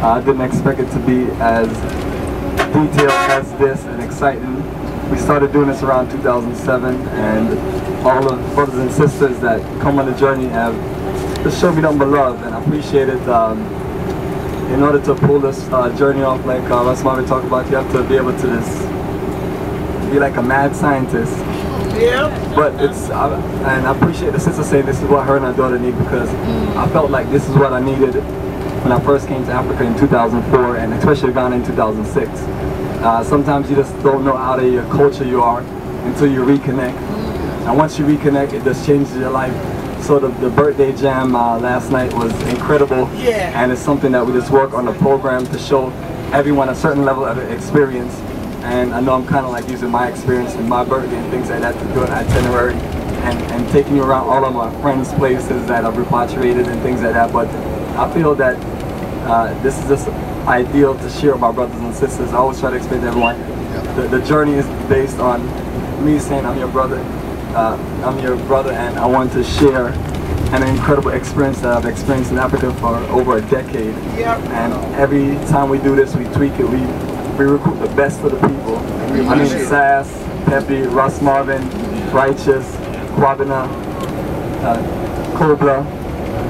I didn't expect it to be as detailed as this and exciting. We started doing this around 2007, and all the brothers and sisters that come on the journey have just showed me nothing but love, and I appreciate it. In order to pull this journey off, like Russ Marvin talked about, you have to be able to just be like a mad scientist. Yeah. But it's, and I appreciate the sister saying this is what her and her daughter need, because I felt like this is what I needed when I first came to Africa in 2004, and especially Ghana in 2006. Sometimes you just don't know how the culture you are until you reconnect. And once you reconnect, it just changes your life. So the birthday jam last night was incredible. Yeah. And it's something that we just work on the program to show everyone a certain level of experience. And I know I'm kind of like using my experience in my birthday and things like that to do an itinerary and taking you around all of my friends' places that I've repatriated and things like that. But I feel that this is just ideal to share with my brothers and sisters. I always try to explain to everyone, the journey is based on me saying I'm your brother, and I want to share an incredible experience that I've experienced in Africa for over a decade. And every time we do this, we tweak it, we recruit the best of the people. I mean, Sass, Pepe, Russ Marvin, Righteous, Kwabena, Cobra.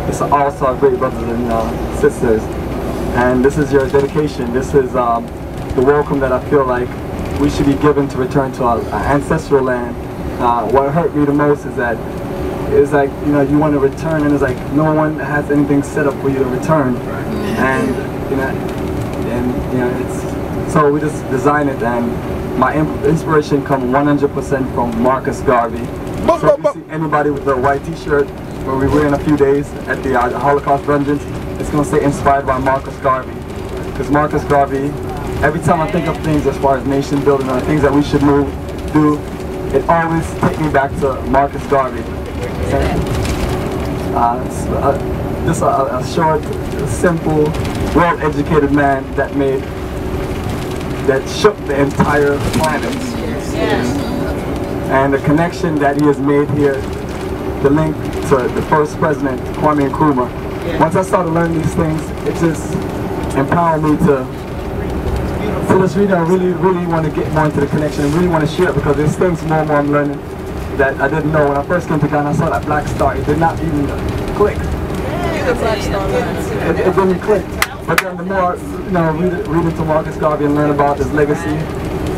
It's also our great brothers and sisters. And this is your dedication. This is the welcome that I feel like we should be given to return to our ancestral land. What hurt me the most is that it's like, you know, you want to return and it's like no one has anything set up for you to return. And you know, it's so we just design it, and my inspiration comes 100% from Marcus Garvey. So if you see anybody with a white t-shirt where we were in a few days at the Holocaust dungeons, it's going to say inspired by Marcus Garvey. Because Marcus Garvey, every time I think of things as far as nation building or things that we should do, it always takes me back to Marcus Garvey. Just a short, simple, well-educated man that shook the entire planet. And the connection that he has made here, the link to the first president, Kwame Nkrumah. Once I started learning these things, it just empowered me to just really want to get more into the connection and really want to share it, because there's things more and more I'm learning that I didn't know. When I first came to Ghana, I saw that black star. It did not even click. It didn't click. But then the more, you know, read into Marcus Garvey and learn about his legacy,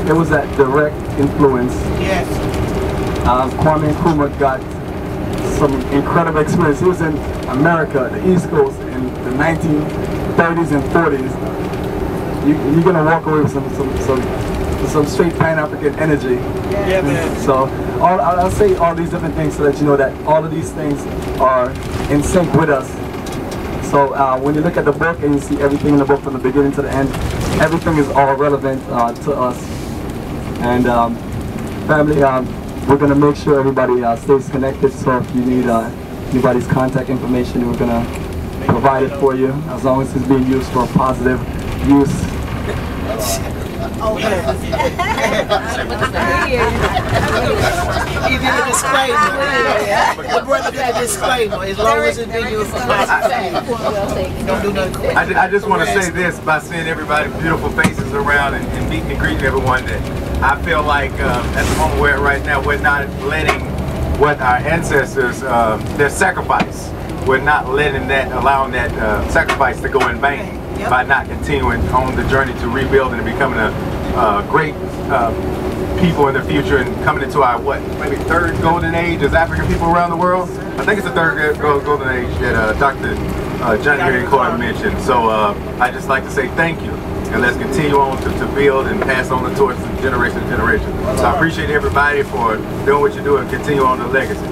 it was that direct influence. Yes. Kwame Nkrumah got some incredible experience. He was in America, the East Coast, in the 1930s and 40s. You're gonna walk away with some straight Pan-African energy. Yeah, man. So I'll say all these different things so that you know that all of these things are in sync with us. So when you look at the book and you see everything in the book from the beginning to the end, everything is all relevant to us. And family, we're gonna make sure everybody stays connected. So if you need anybody's contact information, we're gonna provide it for you, as long as it's being used for positive use. He did a disclaimer. The brother did a disclaimer. As long as it's being used for positive. Don't do nothing quick. I just want to say this by seeing everybody's beautiful faces around and meeting and greeting everyone, that I feel like at the moment we're at right now, we're not letting what our ancestors, their sacrifice, we're not letting that, allowing that sacrifice to go in vain by not continuing on the journey to rebuilding and becoming a great people in the future and coming into our, maybe third golden age as African people around the world. I think it's the third golden age that Dr. Johnny Marion Carter mentioned. So I just like to say thank you, and let's continue on to build and pass on the torch from generation to generation. So I appreciate everybody for doing what you do and continue on the legacy.